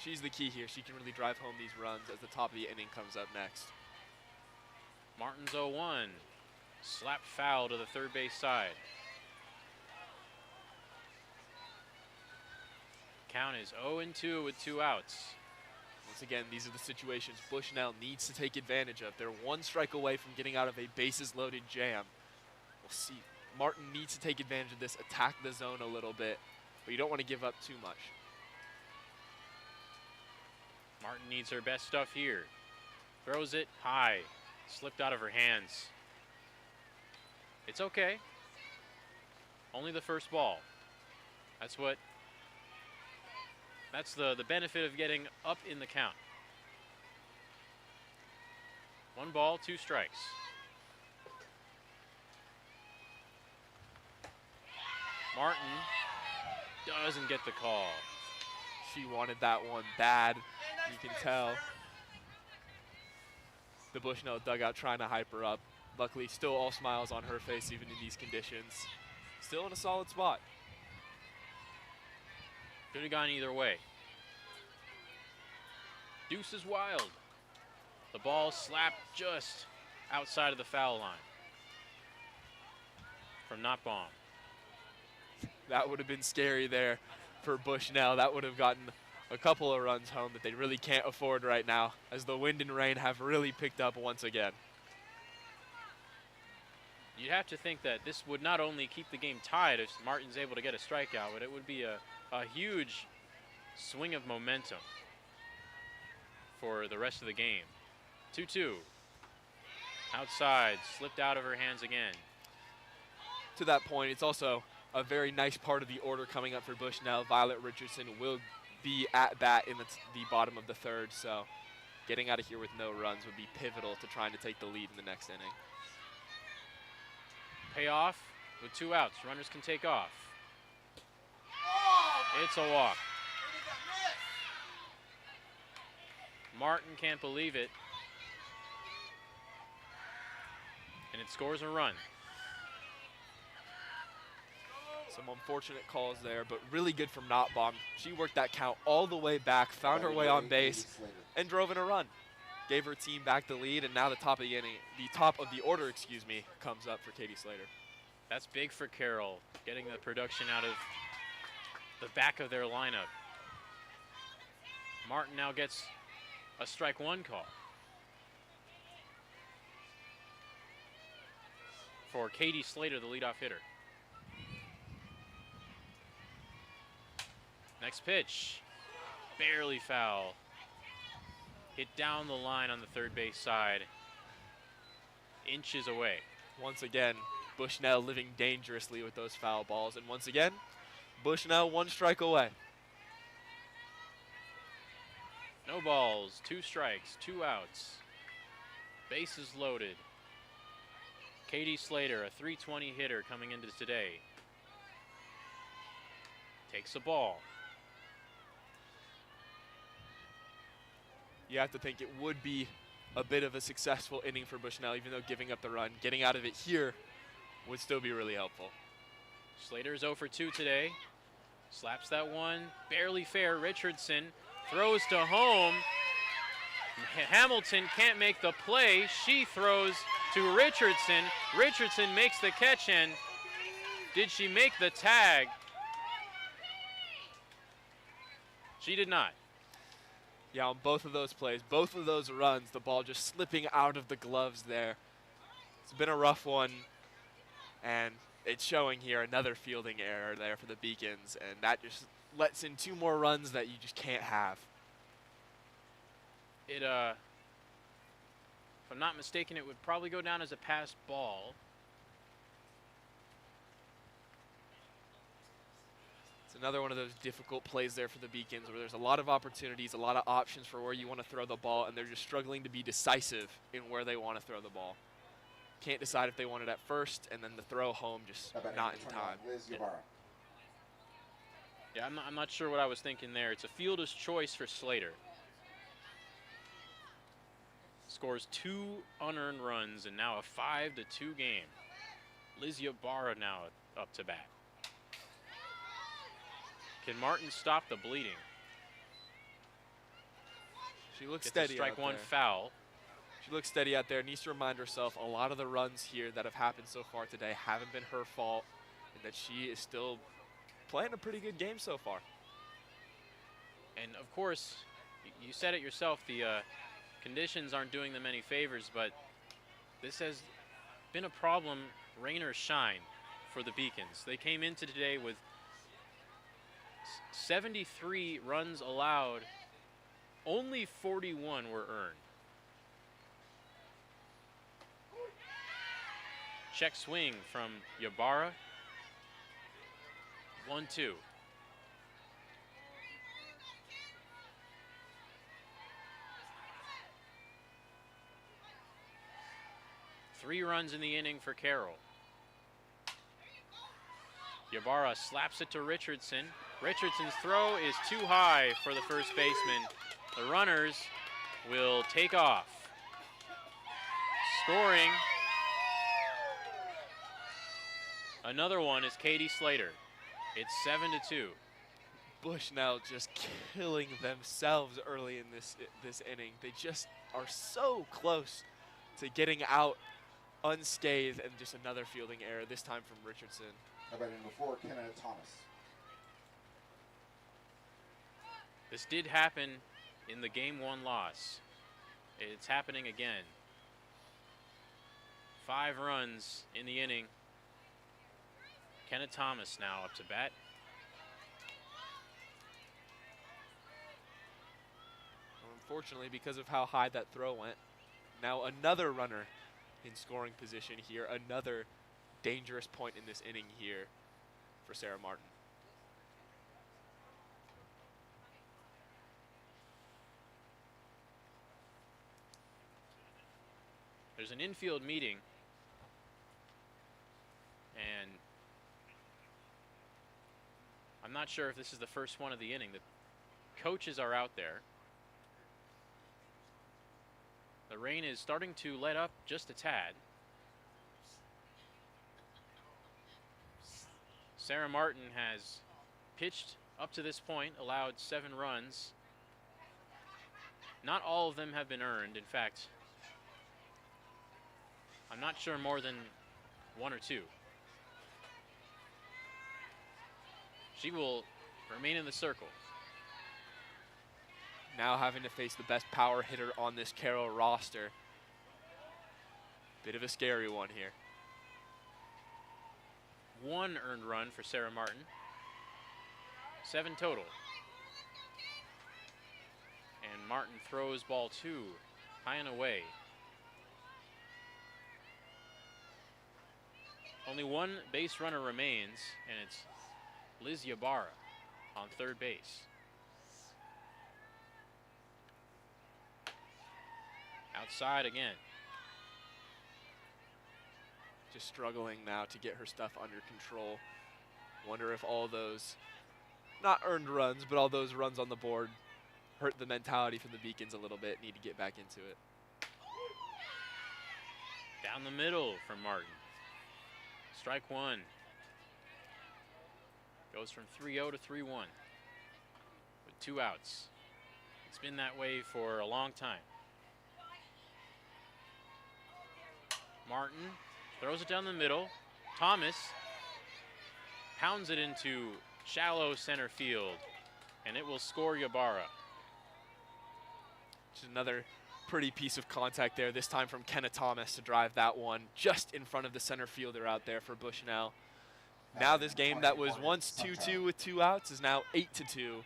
she's the key here. She can really drive home these runs as the top of the inning comes up next. Martin's 0-1. Slap foul to the third base side. Count is 0-2 with 2 outs. Once again, these are the situations Bushnell needs to take advantage of. They're 1 strike away from getting out of a bases-loaded jam. We'll see. Martin needs to take advantage of this, attack the zone a little bit, but you don't want to give up too much. Martin needs her best stuff here. Throws it high. Slipped out of her hands. It's okay. Only the first ball. That's the benefit of getting up in the count. 1 ball, 2 strikes. Martin doesn't get the call. She wanted that one bad, you can tell. The Bushnell dugout trying to hype her up. Luckily, still all smiles on her face even in these conditions. Still in a solid spot. Could have gone either way. Deuce is wild. The ball slapped just outside of the foul line from Nottbaum. That would have been scary there for Bushnell. That would have gotten a couple of runs home that they really can't afford right now, as the wind and rain have really picked up once again. You'd have to think that this would not only keep the game tied if Martin's able to get a strikeout, but it would be a huge swing of momentum for the rest of the game. 2-2. Outside, slipped out of her hands again. To that point, it's also a very nice part of the order coming up for Bushnell. Violet Richardson will be at bat in the bottom of the 3rd, so getting out of here with no runs would be pivotal to trying to take the lead in the next inning. Payoff with 2 outs. Runners can take off. It's a walk. Martin can't believe it. And it scores a run. Some unfortunate calls there, but really good from Nottbaum. She worked that count all the way back, found her way on base, and drove in a run. Gave her team back the lead, and now the top of the inning, order, comes up for Katie Slater. That's big for Carroll, getting the production out of the back of their lineup. Martin now gets a strike 1 call for Katie Slater, the leadoff hitter. Next pitch, barely foul. Hit down the line on the third base side, inches away. Once again, Bushnell living dangerously with those foul balls. And once again, Bushnell 1 strike away. No balls, 2 strikes, 2 outs. Bases loaded. Katie Slater, a .320 hitter coming into today. Takes a ball. you have to think it would be a bit of a successful inning for Bushnell, even though giving up the run. Getting out of it here would still be really helpful. Slater's 0 for 2 today. Slaps that one, barely fair. Richardson throws to home. Hamilton can't make the play. She throws to Richardson. Richardson makes the catch, and did she make the tag? She did not. Yeah, on both of those plays, both of those runs, the ball just slipping out of the gloves there. It's been a rough one, and it's showing here another fielding error there for the Beacons, and that just lets in 2 more runs that you just can't have. It, if I'm not mistaken, it would probably go down as a passed ball. It's another one of those difficult plays there for the Beacons where there's a lot of opportunities, a lot of options for where you want to throw the ball, and they're just struggling to be decisive in where they want to throw the ball. Can't decide if they want it at first, and then the throw home just not in time. Yeah, I'm not sure what I was thinking there. It's a fielder's choice for Slater. Scores 2 unearned runs, and now a 5-2 game. Liz Ybarra now up to bat. Can Martin stop the bleeding? She looks Gets steady a strike out one there. foul. She looks steady out there. Needs to remind herself a lot of the runs here that have happened so far today haven't been her fault, and that she is still playing a pretty good game so far. And of course, you said it yourself, the conditions aren't doing them any favors, but this has been a problem, rain or shine, for the Beacons. They came into today with 73 runs allowed, only 41 were earned. Check swing from Ybarra. 1-2. Three runs in the inning for Carroll. Ybarra slaps it to Richardson. Richardson's throw is too high for the first baseman. The runners will take off. Scoring. Another one is Katie Slater. It's 7-2. Bushnell just killing themselves early in this inning. They just are so close to getting out unscathed, and just another fielding error, this time from Richardson. How about number 4, Kenna Thomas? This did happen in the Game 1 loss. It's happening again. 5 runs in the inning. Kenna Thomas now up to bat. Unfortunately, because of how high that throw went, now another runner in scoring position here. Another dangerous point in this inning here for Sarah Martin. There's an infield meeting, and I'm not sure if this is the first one of the inning. The coaches are out there. The rain is starting to let up just a tad. Sarah Martin has pitched up to this point, allowed 7 runs. Not all of them have been earned. In fact, I'm not sure more than 1 or 2. She will remain in the circle. Now having to face the best power hitter on this Carroll roster. Bit of a scary one here. 1 earned run for Sarah Martin. 7 total. And Martin throws ball 2, high and away. Only 1 base runner remains, and it's Liz Ybarra on third base. Outside again. Just struggling now to get her stuff under control. Wonder if all those, not earned runs, but all those runs on the board hurt the mentality for the Beacons a little bit. Need to get back into it. Down the middle from Martin. Strike one. Goes from 3-0 to 3-1 with 2 outs. It's been that way for a long time. Martin throws it down the middle. Thomas pounds it into shallow center field, and it will score Ybarra. Just another pretty piece of contact there, this time from Kenna Thomas to drive that one just in front of the center fielder out there for Bushnell. Now this game that was once 2-2 with 2 outs is now 8-2.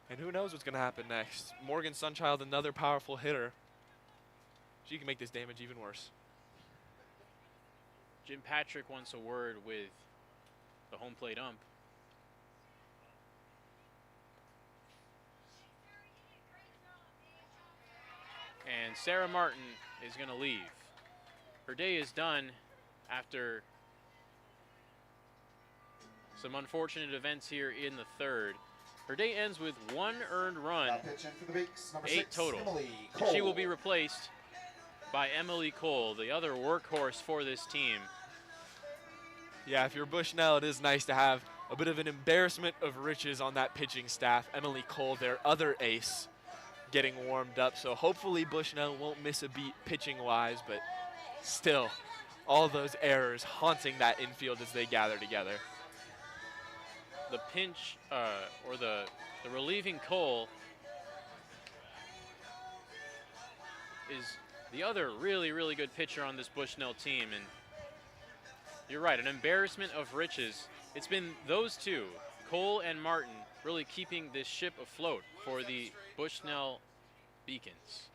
And who knows what's going to happen next. Morgan Sunchild, another powerful hitter. She can make this damage even worse. Jim Patrick wants a word with the home plate ump. And Sarah Martin is going to leave. Her day is done after some unfortunate events here in the third. Her day ends with 1 earned run, 8 total. And she will be replaced by Emily Cole, the other workhorse for this team. Yeah, if you're Bushnell, it is nice to have a bit of an embarrassment of riches on that pitching staff. Emily Cole, their other ace, getting warmed up. So hopefully Bushnell won't miss a beat pitching-wise, but still, all those errors haunting that infield as they gather together. The pinch, or the relieving Cole is the other really, really good pitcher on this Bushnell team. And you're right, an embarrassment of riches. It's been those two, Cole and Martin, really keeping this ship afloat for the Bushnell Beacons.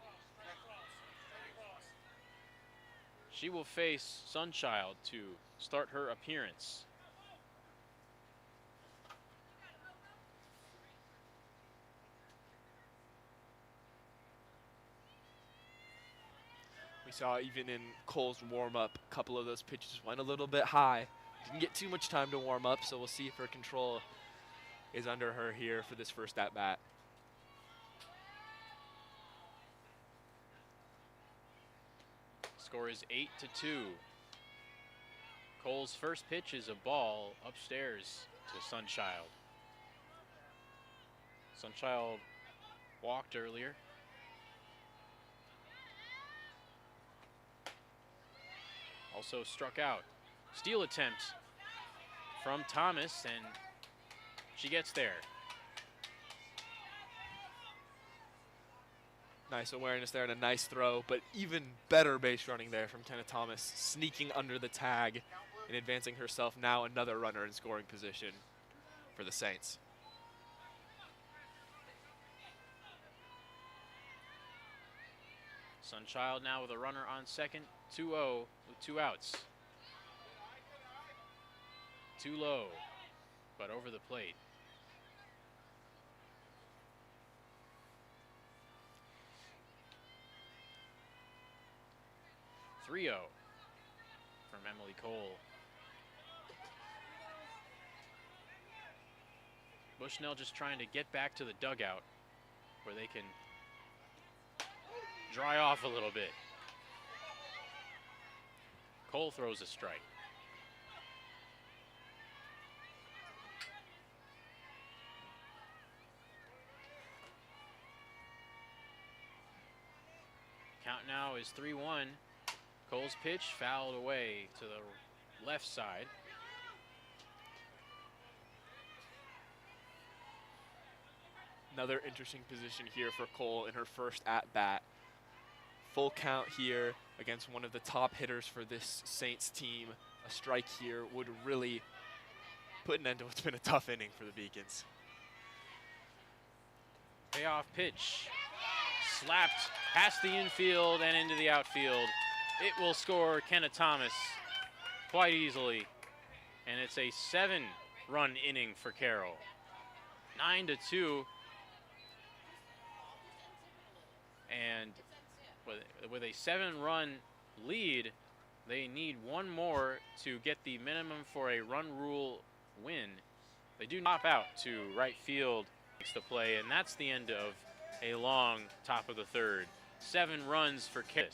She will face Sunchild to start her appearance. We saw even in Cole's warm-up, a couple of those pitches went a little bit high. Didn't get too much time to warm up, so we'll see if her control is under her here for this first at-bat. Score is 8-2. Cole's first pitch is a ball upstairs to Sunchild. Sunchild walked earlier. Also struck out. Steal attempt from Thomas, and she gets there. Nice awareness there and a nice throw, but even better base running there from Kenna Thomas, sneaking under the tag and advancing herself, now another runner in scoring position for the Saints. Sunchild now with a runner on second, 2-0 with 2 outs. Too low, but over the plate. (3-0) from Emily Cole. Bushnell just trying to get back to the dugout where they can dry off a little bit. Cole throws a strike. Count now is 3-1. Cole's pitch fouled away to the left side. Another interesting position here for Cole in her first at-bat. Full count here against one of the top hitters for this Saints team. A strike here would really put an end to what's been a tough inning for the Beacons. Payoff pitch. Slapped past the infield and into the outfield. It will score Kenna Thomas quite easily. And it's a 7-run inning for Carroll. 9-2. And with a 7-run lead, they need one more to get the minimum for a run rule win. They do pop out to right field makes the play, and that's the end of a long top of the third. 7 runs for Carroll.